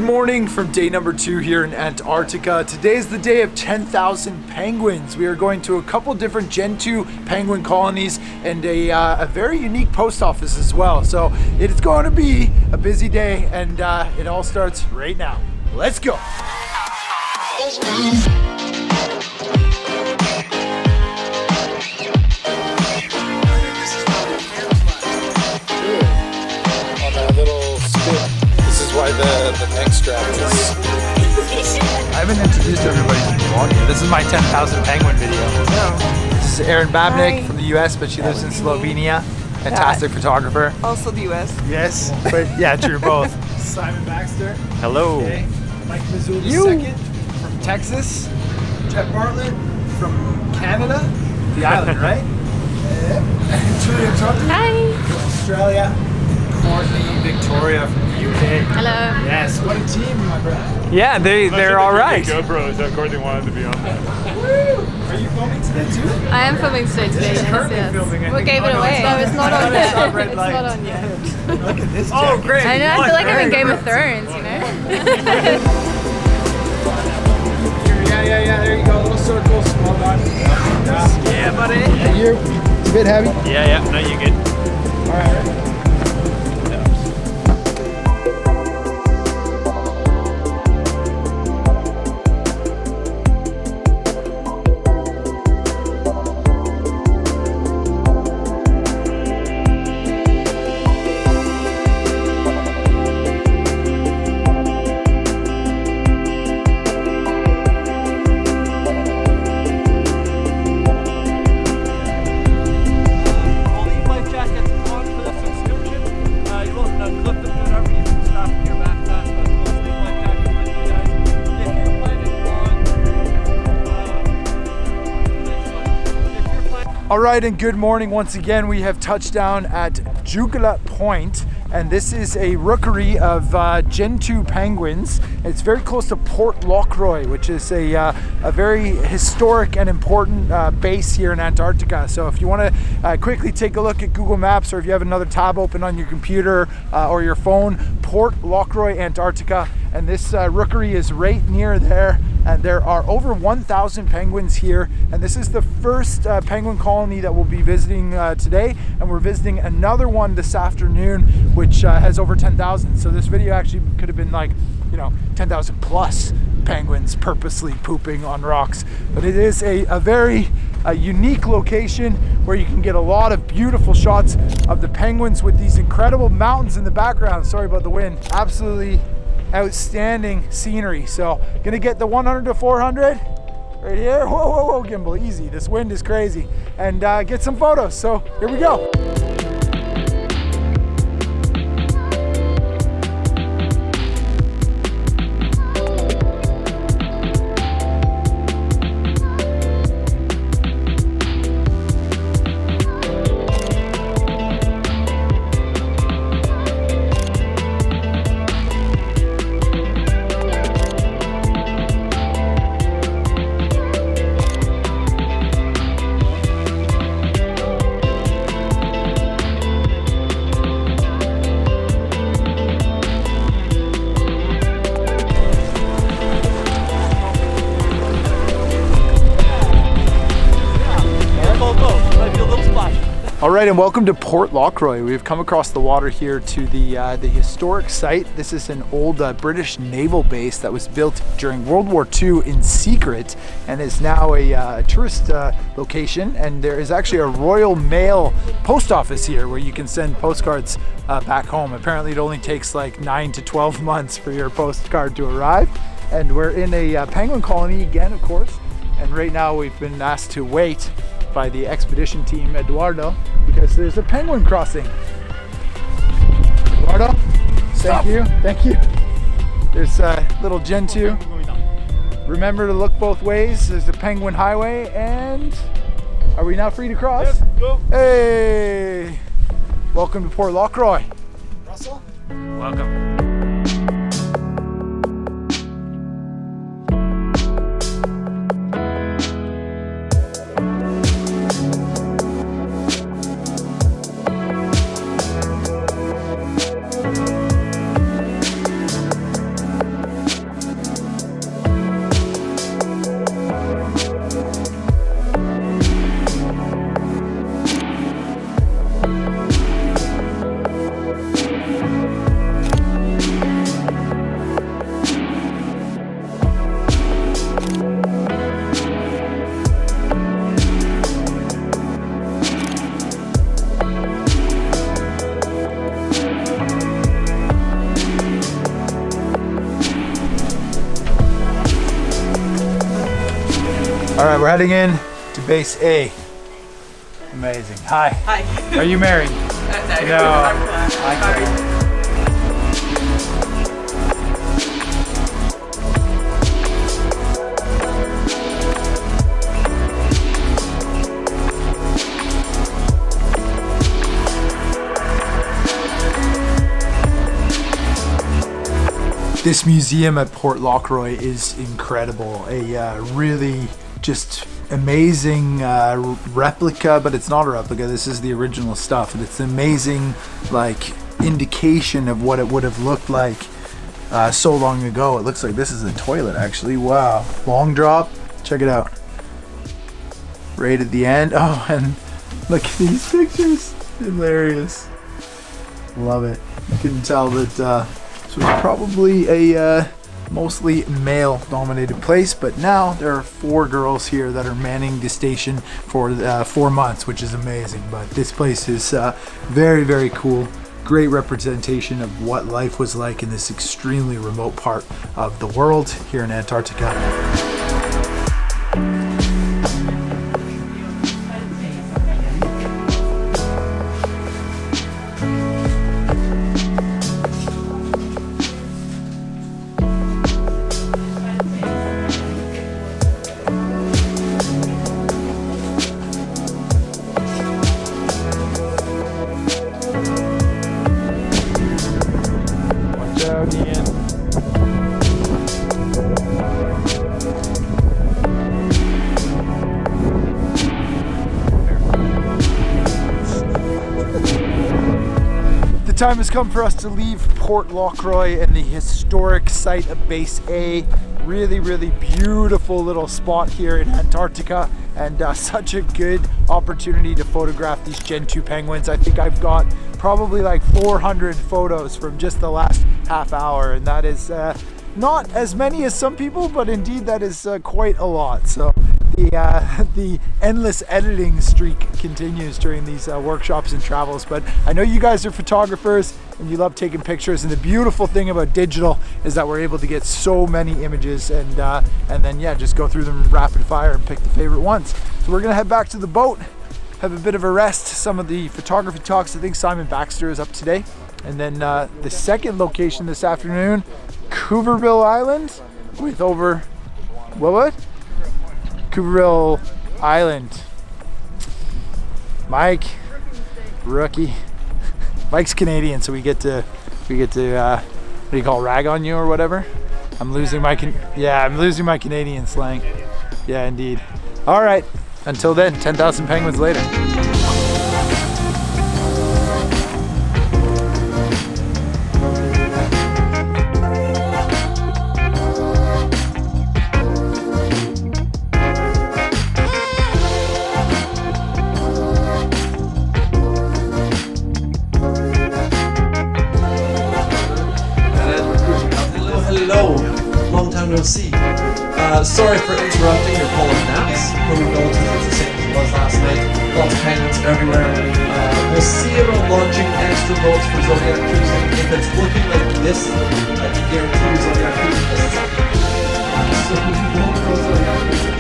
morning from day number 2 here in Antarctica. Today is the day of 10,000 penguins. We are going to a couple different Gentoo penguin colonies and a very unique post office as well. So it is going to be a busy day, and it all starts right now. Let's go. Why the neck strap is. I haven't introduced everybody to the vlog yet. This is my 10,000 penguin video. This is Erin Babnik from the US, but she lives in Slovenia. Fantastic photographer. Also the US. Yes, but yeah, true, both. Simon Baxter. Hello. Okay. Mike Mazul II from Texas. Jeff Bartlett from Canada. The island, right? Julia Tucker from Australia. Courtney Victoria from the UK. Hello. Yes, what a team, my brother. Yeah, they're all right. GoPro, so Courtney wanted to be on that. Woo! Are you filming today too? I am filming today. This is currently Yes. filming. I What think. gave Oh, it no, away? it's No, it's not on yet. It's red It's light. not on yet. Look at this. Oh, great. I know. I feel like I'm in Game of Thrones. You know. Yeah. There you go. Little circle, small dot. Yeah, buddy. And you? It's a bit heavy. Yeah. No, you're good. All right. All right, and good morning once again. We have touched down at Jugula Point, and this is a rookery of Gentoo Penguins. It's very close to Port Lockroy, which is a very historic and important base here in Antarctica. So if you want to quickly take a look at Google Maps, or if you have another tab open on your computer or your phone, Port Lockroy, Antarctica, and this rookery is right near there. And there are over 1,000 penguins here, and this is the first penguin colony that we'll be visiting today, and we're visiting another one this afternoon, which has over 10,000. So this video actually could have been like, 10,000 plus penguins purposely pooping on rocks. But it is a very unique location where you can get a lot of beautiful shots of the penguins with these incredible mountains in the background. Sorry about the wind. Absolutely outstanding scenery. So gonna get the 100 to 400 right here. Whoa, gimbal, easy. This wind is crazy. And get some photos. So here we go. All right, and welcome to Port Lockroy. We've come across the water here to the historic site. This is an old British naval base that was built during World War II in secret and is now a tourist location. And there is actually a Royal Mail post office here where you can send postcards back home. Apparently it only takes like 9 to 12 months for your postcard to arrive. And we're in a penguin colony again, of course. And right now we've been asked to wait by the expedition team, Eduardo, because there's a penguin crossing. Eduardo, thank you. There's a little Gentoo. Remember to look both ways. There's the penguin highway, and are we now free to cross? Yes, go. Hey, welcome to Port Lockroy. Russell? Welcome. All right, we're heading in to base A. Amazing. Hi. Hi. Are you married? No. No. This museum at Port Lockroy is incredible. A really just amazing replica, but it's not a replica. This is the original stuff. And it's an amazing like indication of what it would have looked like so long ago. It looks like this is a toilet actually. Wow. Long drop. Check it out. Right at the end. Oh, and look at these pictures. Hilarious. Love it. You can tell that this was probably a mostly male-dominated place, but now there are 4 girls here that are manning the station for 4 months, which is amazing. But this place is very, very cool. Great representation of what life was like in this extremely remote part of the world here in Antarctica. The time has come for us to leave Port Lockroy and the historic site of Base A. Really, really beautiful little spot here in Antarctica, and such a good opportunity to photograph these Gentoo penguins. I think I've got probably like 400 photos from just the last half hour, and that is not as many as some people, but indeed that is quite a lot. So the endless editing streak continues during these workshops and travels. But I know you guys are photographers and you love taking pictures, and the beautiful thing about digital is that we're able to get so many images and then yeah, just go through them rapid fire and pick the favorite ones. So we're gonna head back to the boat, have a bit of a rest. Some of the photography talks, I think Simon Baxter is up today, and then the second location this afternoon, Cuverville Island, with over what? Cuverville Island. Mike, rookie. Mike's Canadian, so we get to what do you call, rag on you or whatever? I'm losing my Canadian slang. Yeah, indeed. All right. Until then, 10,000 penguins later. Long time no see. Sorry for interrupting your polar naps. Hope it's the same as it was last night. Lots of penguins everywhere. We'll see about launching extra boats for Zodiac cruising. If it's looking like this, I can guarantee you Zodiac cruising is so we won't go Zodiac cruising.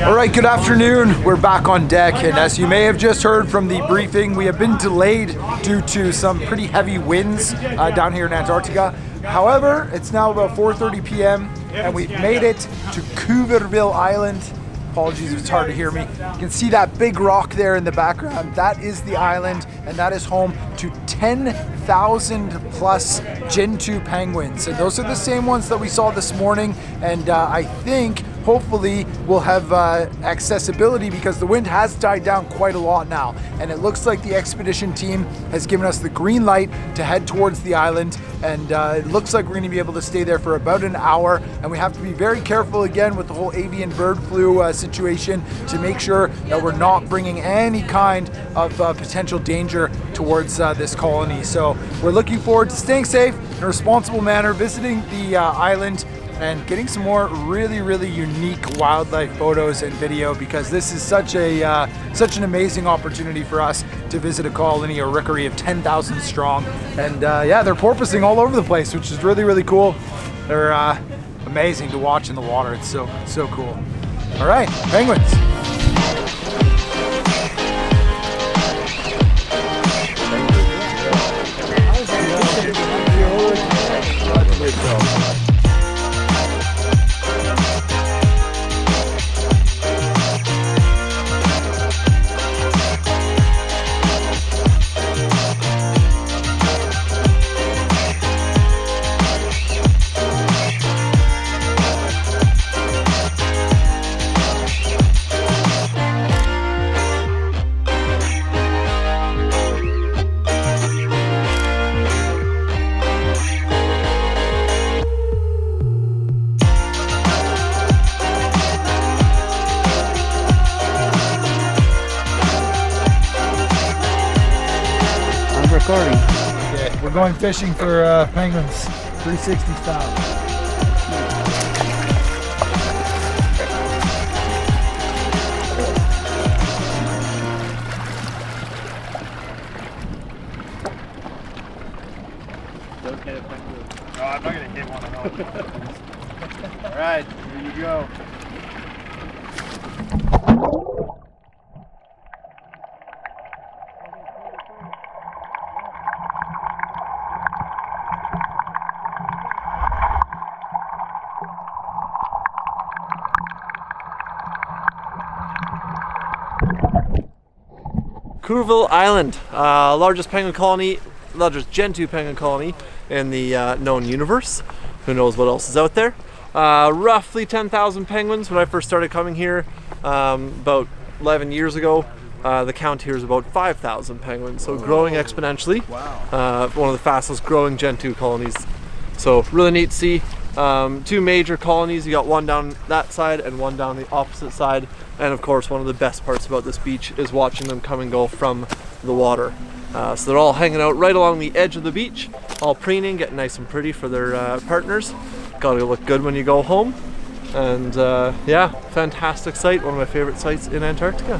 Alright, good afternoon. We're back on deck, and as you may have just heard from the briefing, we have been delayed due to some pretty heavy winds down here in Antarctica. However, it's now about 4:30 p.m. and we've made it to Cuverville Island. Apologies if it's hard to hear me. You can see that big rock there in the background. That is the island, and that is home to 10,000 plus Gentoo penguins. And those are the same ones that we saw this morning, and I think hopefully we'll have accessibility, because the wind has died down quite a lot now. And it looks like the expedition team has given us the green light to head towards the island. And it looks like we're going to be able to stay there for about an hour. And we have to be very careful again with the whole avian bird flu situation to make sure that we're not bringing any kind of potential danger towards this colony. So we're looking forward to staying safe in a responsible manner, visiting the island, and getting some more really unique wildlife photos and video, because this is such an amazing opportunity for us to visit a colony, a rookery of 10,000 strong. And yeah, they're porpoising all over the place, which is really cool. They're amazing to watch in the water. It's so cool. All right, penguins. Recording. Okay, we're going fishing for penguins, 360 style. No, I'm not gonna hit one of those. All right, here you go. Cuverville Island, largest penguin colony, largest Gentoo penguin colony in the known universe. Who knows what else is out there? Roughly 10,000 penguins when I first started coming here about 11 years ago. The count here is about 5,000 penguins, so growing exponentially. Wow. One of the fastest growing Gentoo colonies. So really neat to see. Two major colonies. You got one down that side and one down the opposite side. And of course, one of the best parts about this beach is watching them come and go from the water. So they're all hanging out right along the edge of the beach, all preening, getting nice and pretty for their partners. Gotta look good when you go home. And yeah, fantastic sight. One of my favorite sights in Antarctica.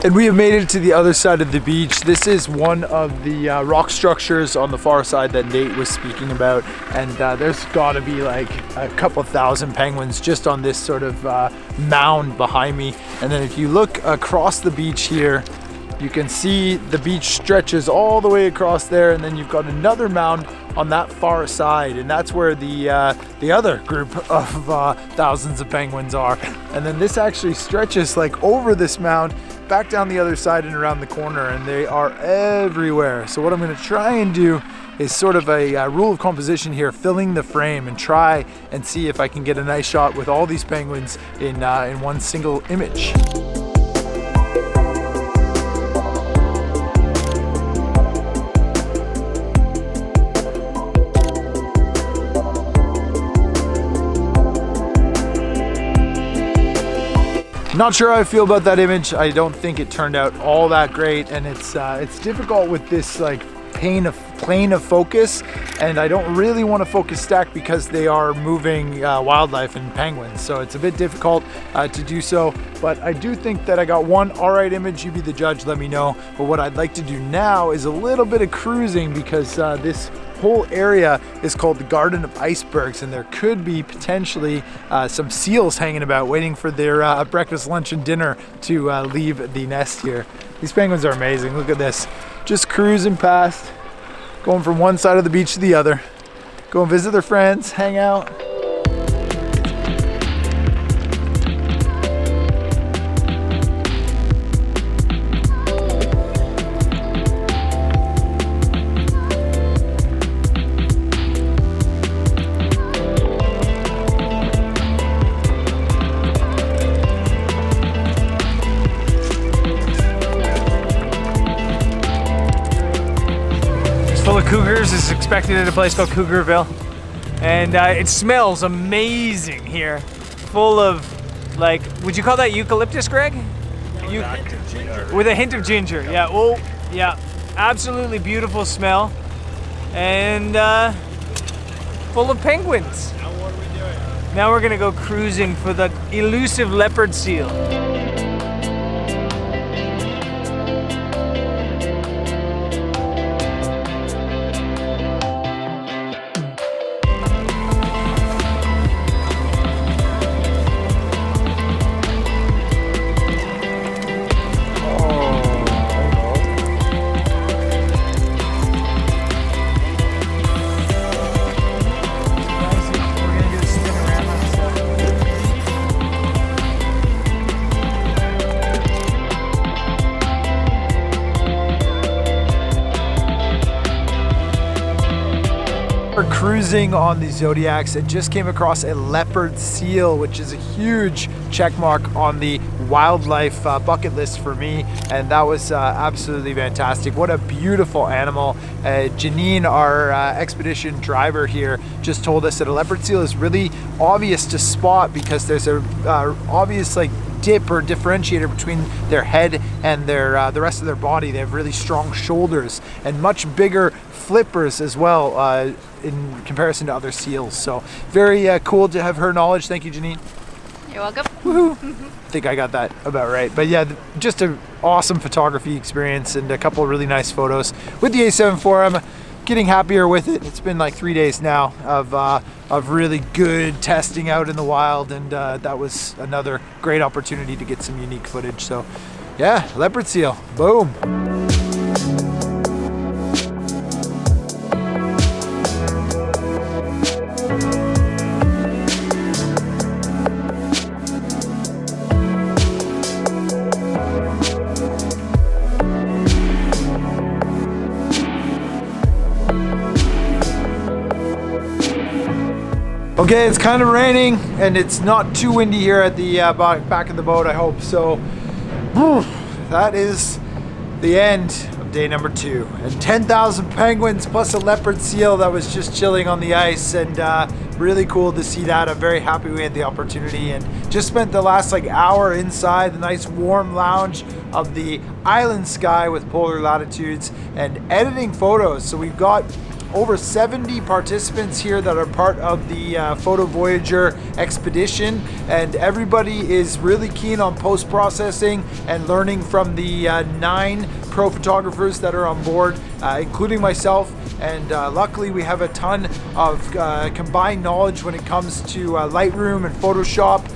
And we have made it to the other side of the beach. This is one of the rock structures on the far side that Nate was speaking about. And there's gotta be like a couple thousand penguins just on this sort of mound behind me. And then if you look across the beach here, you can see the beach stretches all the way across there, and then you've got another mound on that far side, and that's where the other group of thousands of penguins are. And then this actually stretches like over this mound, back down the other side and around the corner, and they are everywhere. So what I'm going to try and do is sort of a rule of composition here, filling the frame, and try and see if I can get a nice shot with all these penguins in one single image. Not sure how I feel about that image. I don't think it turned out all that great, and it's difficult with this like plane of focus, and I don't really want to focus stack because they are moving wildlife and penguins, so it's a bit difficult to do so. But I do think that I got one alright image. You be the judge, let me know. But what I'd like to do now is a little bit of cruising, because this whole area is called the Garden of Icebergs, and there could be potentially some seals hanging about waiting for their breakfast, lunch, and dinner to leave the nest here. These penguins are amazing. Look at this. Just cruising past, going from one side of the beach to the other. go and visit their friends, hang out. Full of cougars. It's expected at a place called Cuverville, and it smells amazing here. Full of, like, would you call that eucalyptus, Greg? With a hint of ginger. Yeah. Oh, yeah. Absolutely beautiful smell, and full of penguins. Now what are we doing? Now we're gonna go cruising for the elusive leopard seal. We're cruising on the Zodiacs and just came across a leopard seal, which is a huge check mark on the wildlife bucket list for me, and that was absolutely fantastic. What a beautiful animal. Janine, our expedition driver here, just told us that a leopard seal is really obvious to spot because there's a obvious like dip or differentiator between their head and their the rest of their body. They have really strong shoulders and much bigger flippers as well in comparison to other seals. So very cool to have her knowledge. Thank you, Janine. You're welcome. Woohoo! I think I got that about right. But yeah, just an awesome photography experience and a couple of really nice photos with the A7 IV. I'm getting happier with it. It's been like 3 days now of really good testing out in the wild, and that was another great opportunity to get some unique footage. So yeah, leopard seal, boom. Okay, it's kind of raining and it's not too windy here at the back of the boat, I hope. So that is the end of day number 2. And 10,000 penguins plus a leopard seal that was just chilling on the ice, and really cool to see that. I'm very happy we had the opportunity and just spent the last like hour inside the nice warm lounge of the Island Sky with Polar Latitudes and editing photos. So we've got over 70 participants here that are part of the Photo Voyager expedition, and everybody is really keen on post-processing and learning from the 9 pro photographers that are on board, including myself. And luckily we have a ton of combined knowledge when it comes to Lightroom and Photoshop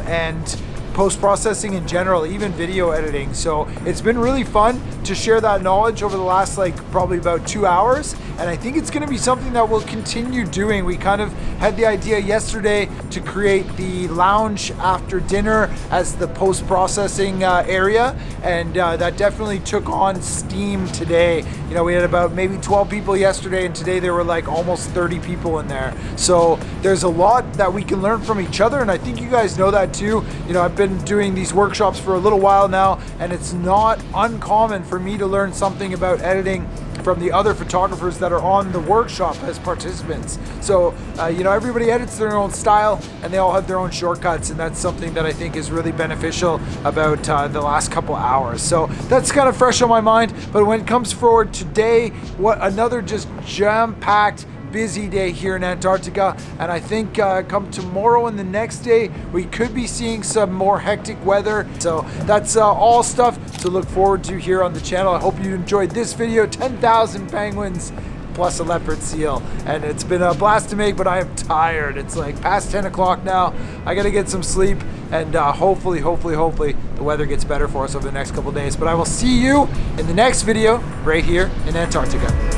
and post-processing in general, even video editing. So it's been really fun to share that knowledge over the last like probably about 2 hours, and I think it's going to be something that we'll continue doing. We kind of had the idea yesterday to create the lounge after dinner as the post-processing area, and that definitely took on steam today. You know, we had about maybe 12 people yesterday, and today there were like almost 30 people in there. So there's a lot that we can learn from each other, and I think you guys know that too. You know, I've been doing these workshops for a little while now, and it's not uncommon for me to learn something about editing from the other photographers that are on the workshop as participants. So you know, everybody edits their own style and they all have their own shortcuts, and that's something that I think is really beneficial about the last couple hours. So that's kind of fresh on my mind. But when it comes forward today, what another just jam-packed busy day here in Antarctica, and I think come tomorrow and the next day we could be seeing some more hectic weather. So that's all stuff to look forward to here on the channel. I hope you enjoyed this video. 10,000 penguins plus a leopard seal, and it's been a blast to make, but I am tired. It's like past 10 o'clock now. I gotta get some sleep, and hopefully the weather gets better for us over the next couple days. But I will see you in the next video right here in Antarctica.